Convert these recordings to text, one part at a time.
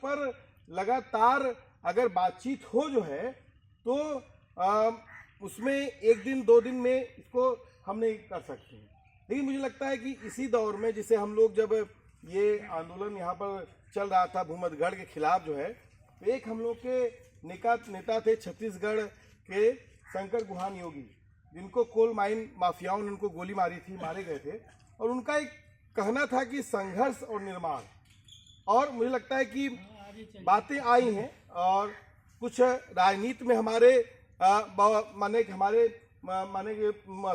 पर लगातार अगर बातचीत हो जो है तो उसमें एक दिन दो दिन में इसको हम नहीं कर सकते हैं। लेकिन मुझे लगता है कि इसी दौर में जिसे हम लोग जब ये आंदोलन यहाँ पर चल रहा था भूमध्यगढ़ के खिलाफ जो है, तो एक हम लोग के नेता थे छत्तीसगढ़ के शंकर गुहान योगी, जिनको कोल माइन माफियाओं ने उनको गोली मारी थी, मारे गए थे। और उनका एक कहना था कि संघर्ष और निर्माण, और मुझे लगता है कि बातें आई हैं और कुछ राजनीति में हमारे माने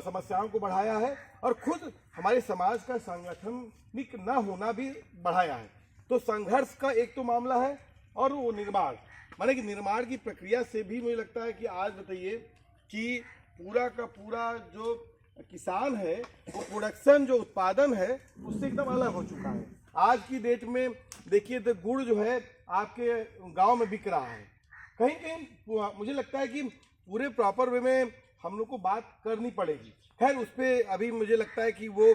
समस्याओं को बढ़ाया है और खुद हमारे समाज का संगठनिक न होना भी बढ़ाया है। तो संघर्ष का एक तो मामला है और वो निर्माण, माने कि निर्माण की प्रक्रिया से भी मुझे लगता है कि आज बताइए कि पूरा का पूरा जो किसान है वो प्रोडक्शन जो उत्पादन है उससे एकदम अलग हो चुका है। आज की डेट में देखिए तो गुड़ जो है आपके गांव में बिक रहा है, कहीं कहीं मुझे लगता है कि पूरे प्रॉपर वे में हम लोग को बात करनी पड़ेगी। खैर उस पर अभी मुझे लगता है कि वो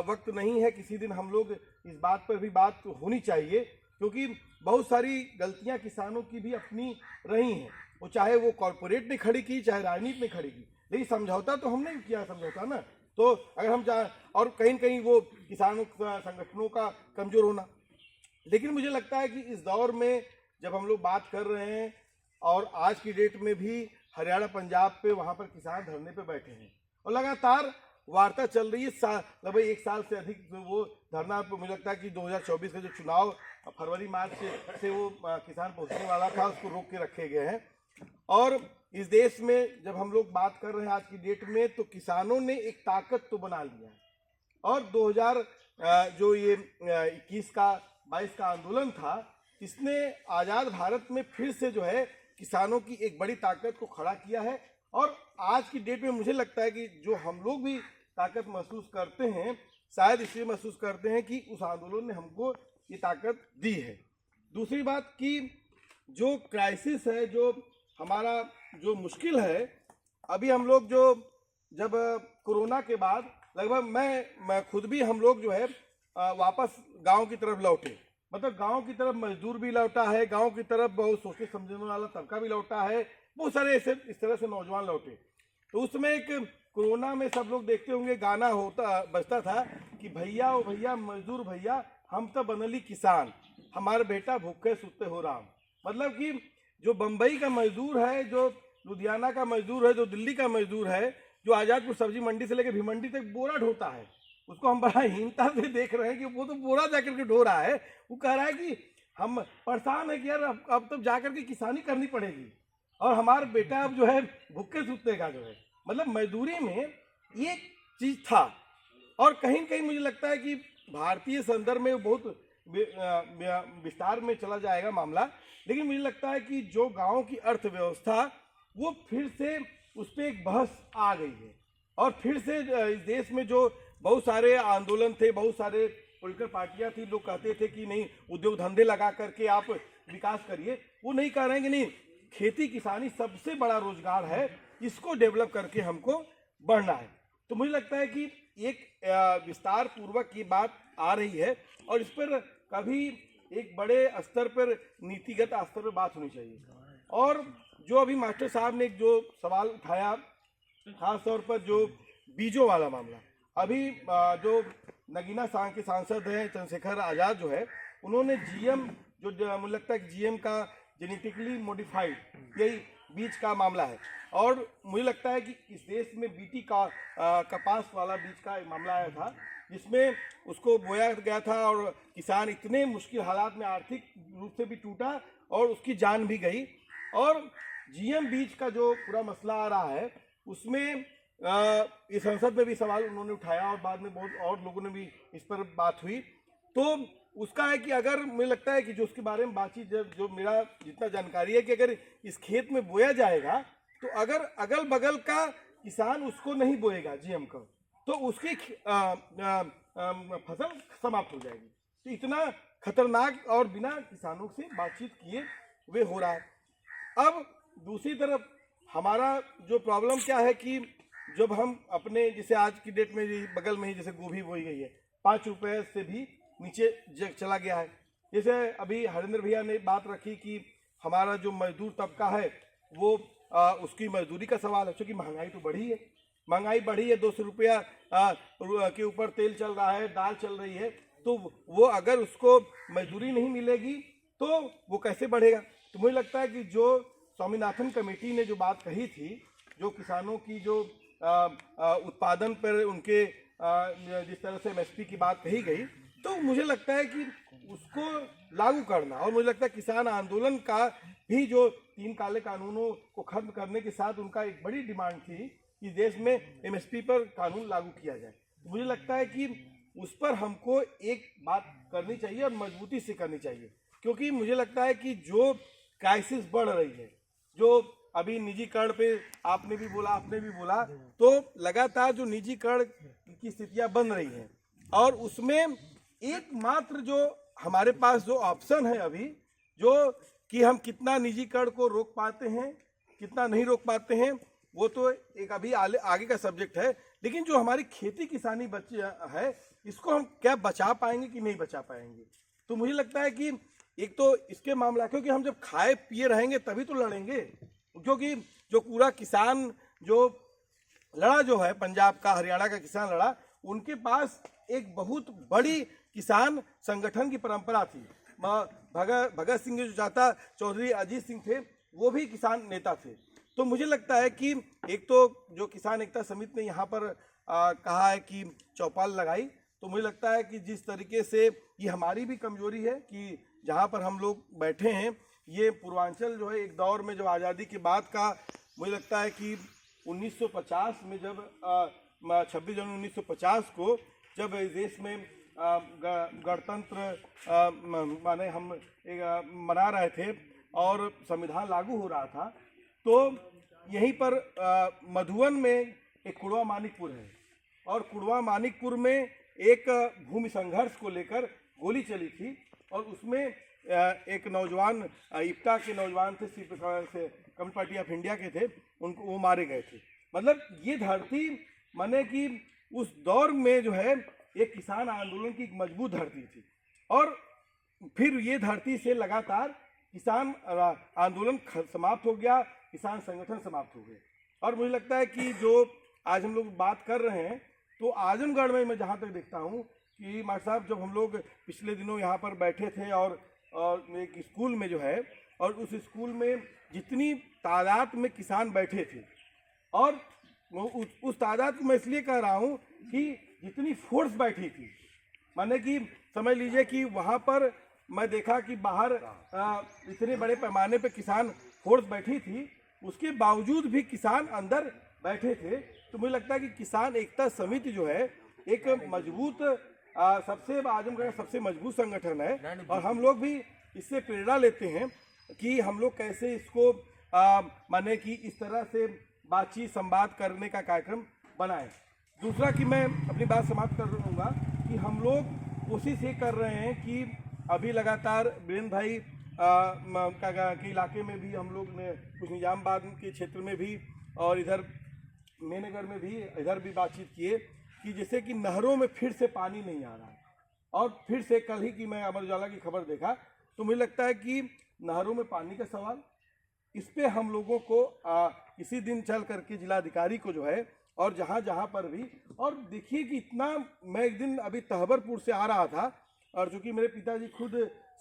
वक्त नहीं है, किसी दिन हम लोग इस बात पर भी बात होनी चाहिए, क्योंकि बहुत सारी गलतियां किसानों की भी अपनी रही हैं। वो चाहे वो कॉरपोरेट ने खड़ी की चाहे राजनीति ने खड़ी की, लेकिन समझौता तो हमने किया समझौता ना। तो अगर हम चाहे और कहीं कहीं वो किसानों संगठनों का कमजोर होना, लेकिन मुझे लगता है कि इस दौर में जब हम लोग बात कर रहे हैं और आज की डेट में भी हरियाणा पंजाब पे वहाँ पर किसान धरने पे बैठे हैं और लगातार वार्ता चल रही है, लगभग एक साल से अधिक वो धरना पे मुझे लगता है कि 2024 का जो चुनाव फरवरी मार्च से वो किसान पहुँचने वाला था उसको रोक के रखे गए हैं। और इस देश में जब हम लोग बात कर रहे हैं आज की डेट में, तो किसानों ने एक ताकत तो बना लिया है। और 2000 जो ये 21 का 22 का आंदोलन था, इसने आज़ाद भारत में फिर से जो है किसानों की एक बड़ी ताकत को खड़ा किया है। और आज की डेट में मुझे लगता है कि जो हम लोग भी ताकत महसूस करते हैं, शायद इसलिए महसूस करते हैं कि उस आंदोलन ने हमको ये ताकत दी है। दूसरी बात कि जो क्राइसिस है, जो हमारा जो मुश्किल है, अभी हम लोग जो जब कोरोना के बाद लगभग मैं खुद भी हम लोग जो है वापस गांव की तरफ लौटे, मतलब गांव की तरफ मजदूर भी लौटा है, गांव की तरफ बहुत सोचने समझने वाला तबका भी लौटा है, बहुत सारे ऐसे इस तरह से नौजवान लौटे। तो उसमें एक कोरोना में सब लोग देखते होंगे गाना बजता था कि भैया ओ भैया मजदूर भैया हम तो बनली किसान, हमारे बेटा भूखे सुते हो राम। मतलब कि जो बम्बई का मजदूर है, जो लुधियाना का मजदूर है, जो दिल्ली का मजदूर है, जो आज़ादपुर सब्जी मंडी से लेकर भिमंडी तक बोरा ढोता है, उसको हम बड़ा हीनता से देख रहे हैं कि वो तो बोरा जाकर के ढो रहा है। वो कह रहा है कि हम परेशान है कि यार अब तो जाकर के किसानी करनी पड़ेगी और हमारा बेटा अब जो है भूखे सूतेगा जो है। मतलब मजदूरी में ये चीज़ था। और कहीं कहीं मुझे लगता है कि भारतीय संदर्भ में बहुत विस्तार में चला जाएगा मामला, लेकिन मुझे लगता है कि जो गाँव की अर्थव्यवस्था वो फिर से उस पर एक बहस आ गई है। और फिर से इस देश में जो बहुत सारे आंदोलन थे, बहुत सारे पॉलिटिकल पार्टियां थी, लोग कहते थे कि नहीं उद्योग धंधे लगा करके आप विकास करिए, वो नहीं कह रहे हैं कि नहीं खेती किसानी सबसे बड़ा रोजगार है, इसको डेवलप करके हमको बढ़ना है। तो मुझे लगता है कि एक विस्तार पूर्वक ये बात आ रही है और इस पर कभी एक बड़े स्तर पर नीतिगत स्तर पर बात होनी चाहिए। और जो अभी मास्टर साहब ने जो सवाल उठाया, खास तौर पर जो बीजों वाला मामला, अभी जो नगीना के सांसद हैं चंद्रशेखर आज़ाद जो है, उन्होंने जीएम जो मुझे लगता है कि जीएम का जेनेटिकली मॉडिफाइड यही बीज का मामला है। और मुझे लगता है कि इस देश में बीटी का कपास वाला बीज का एक मामला आया था, जिसमें उसको बोया गया था और किसान इतने मुश्किल हालात में आर्थिक रूप से भी टूटा और उसकी जान भी गई। और जीएम बीज का जो पूरा मसला आ रहा है, उसमें इस संसद में भी सवाल उन्होंने उठाया और बाद में बहुत और लोगों ने भी इस पर बात हुई। तो उसका है कि अगर मुझे लगता है कि जो उसके बारे में बातचीत जो मेरा जितना जानकारी है कि अगर इस खेत में बोया जाएगा तो अगर अगल बगल का किसान उसको नहीं बोएगा जीएम को, तो उसकी फसल समाप्त हो जाएगी। तो इतना खतरनाक और बिना किसानों से बातचीत किए वे हो रहा है। अब दूसरी तरफ हमारा जो प्रॉब्लम क्या है कि जब हम अपने जैसे आज की डेट में बगल में ही जैसे गोभी बोई गई है, 5 रुपए से भी नीचे चला गया है। जैसे अभी हरेंद्र भैया ने बात रखी कि हमारा जो मजदूर तबका है वो उसकी मजदूरी का सवाल है, क्योंकि महंगाई तो बढ़ी है, महंगाई बढ़ी है, 200 रुपया के ऊपर तेल चल रहा है, दाल चल रही है, तो वो अगर उसको मजदूरी नहीं मिलेगी तो वो कैसे बढ़ेगा। तो मुझे लगता है कि जो स्वामीनाथन कमेटी ने जो बात कही थी, जो किसानों की जो उत्पादन पर उनके जिस तरह से एमएसपी की बात कही गई, तो मुझे लगता है कि उसको लागू करना, और मुझे लगता है किसान आंदोलन का भी जो 3 काले कानूनों को खत्म करने के साथ उनका एक बड़ी डिमांड थी कि देश में एमएसपी पर कानून लागू किया जाए। तो मुझे लगता है कि उस पर हमको एक बात करनी चाहिए और मजबूती से करनी चाहिए, क्योंकि मुझे लगता है कि जो क्राइसिस बढ़ रही है, जो अभी निजीकरण पे आपने भी बोला, तो लगातार जो निजीकरण की स्थितियां बन रही हैं, और उसमें एकमात्र जो हमारे पास जो ऑप्शन है अभी, जो कि हम कितना निजीकरण को रोक पाते हैं, कितना नहीं रोक पाते हैं, वो तो एक अभी आगे का सब्जेक्ट है। लेकिन जो हमारी खेती किसानी है, इसको हम क्या बचा पाएंगे कि नहीं बचा पाएंगे। तो मुझे लगता है कि एक तो इसके मामला, क्योंकि हम जब खाए पिए रहेंगे तभी तो लड़ेंगे, क्योंकि जो पूरा किसान जो लड़ा जो है, पंजाब का, हरियाणा का किसान लड़ा, उनके पास एक बहुत बड़ी किसान संगठन की परंपरा थी। भगत सिंह जो चाचा चौधरी अजीत सिंह थे, वो भी किसान नेता थे। तो मुझे लगता है कि एक तो जो किसान एकता समिति ने यहाँ पर कहा है कि चौपाल लगाई, तो मुझे लगता है कि जिस तरीके से ये हमारी भी कमजोरी है कि जहाँ पर हम लोग बैठे हैं, ये पूर्वांचल जो है एक दौर में, जब आज़ादी के बाद का, मुझे लगता है कि 1950 में जब 26 जनवरी 1950 को जब इस देश में गणतंत्र माने हम मना रहे थे और संविधान लागू हो रहा था, तो यहीं पर मधुबन में एक कुड़वा मानिकपुर है, और कुड़वा मानिकपुर में एक भूमि संघर्ष को लेकर गोली चली थी, और उसमें एक नौजवान इप्टा के नौजवान थे, कम्युनिस्ट पार्टी ऑफ इंडिया के थे, उनको वो मारे गए थे। मतलब ये धरती माने कि उस दौर में जो है एक किसान आंदोलन की एक मजबूत धरती थी, और फिर ये धरती से लगातार किसान आंदोलन समाप्त हो गया, किसान संगठन समाप्त हो गए। और मुझे लगता है कि जो आज हम लोग बात कर रहे हैं, तो आजमगढ़ में मैं जहाँ तक देखता हूँ कि मास्टर साहब, जब हम लोग पिछले दिनों यहाँ पर बैठे थे और एक स्कूल में जो है, और उस स्कूल में जितनी तादाद में किसान बैठे थे, और उस तादाद को मैं इसलिए कह रहा हूँ कि जितनी फोर्स बैठी थी, माने कि समझ लीजिए कि वहाँ पर मैं देखा कि बाहर इतने बड़े पैमाने पे किसान फोर्स बैठी थी, उसके बावजूद भी किसान अंदर बैठे थे। तो मुझे लगता है कि किसान एकता समिति जो है एक मजबूत सबसे आजमगढ़ का सबसे मजबूत संगठन है, और हम लोग भी इससे प्रेरणा लेते हैं कि हम लोग कैसे इसको माने कि इस तरह से बातचीत संवाद करने का कार्यक्रम बनाएं। दूसरा कि मैं अपनी बात समाप्त कर दूँगा कि हम लोग कोशिश ये कर रहे हैं कि अभी लगातार वीरेंद्र भाई के इलाके में भी हम लोग ने कुछ निजामबाद के क्षेत्र में भी और इधर मेनगर में भी इधर भी बातचीत किए कि जैसे कि नहरों में फिर से पानी नहीं आ रहा है, और फिर से कल ही की मैं अमर उजाला की खबर देखा, तो मुझे लगता है कि नहरों में पानी का सवाल, इस पे हम लोगों को किसी दिन चल करके जिलाधिकारी को जो है, और जहाँ पर भी, और देखिए कि इतना, मैं एक दिन अभी तहबरपुर से आ रहा था, और चूँकि मेरे पिताजी खुद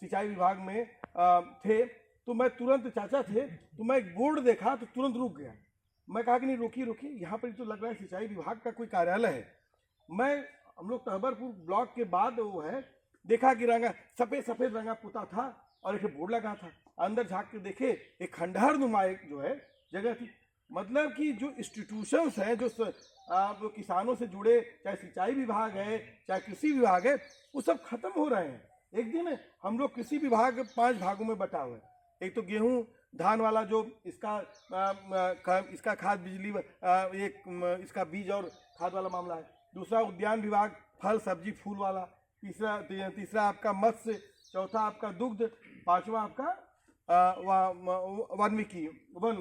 सिंचाई विभाग में थे, तो मैं तुरंत, चाचा थे, तो मैं एक बोर्ड देखा तो तुरंत रुक गया। मैं कहा कि नहीं, रोकिए, यहाँ पर तो लग रहा है सिंचाई विभाग का कोई कार्यालय है। हम लोग तहबरपुर ब्लॉक के बाद वो है, देखा कि रंगा सफ़ेद रंगा पुता था, और एक बोर्ड लगा था। अंदर झाँक के देखे, एक खंडहर नुमा जो है जगह थी। मतलब कि जो इंस्टीट्यूशंस हैं, जो किसानों से जुड़े, चाहे सिंचाई विभाग है, चाहे कृषि विभाग है, वो सब खत्म हो रहे हैं। एक दिन हम लोग कृषि विभाग 5 भागों में बटा हुआ है। एक तो गेहूं धान वाला, जो इसका खाद बिजली, इसका बीज और खाद वाला मामला है। दूसरा उद्यान विभाग, फल सब्जी फूल वाला। तीसरा आपका मत्स्य, चौथा आपका दुग्ध, पांचवा आपका वाल्मीकि वन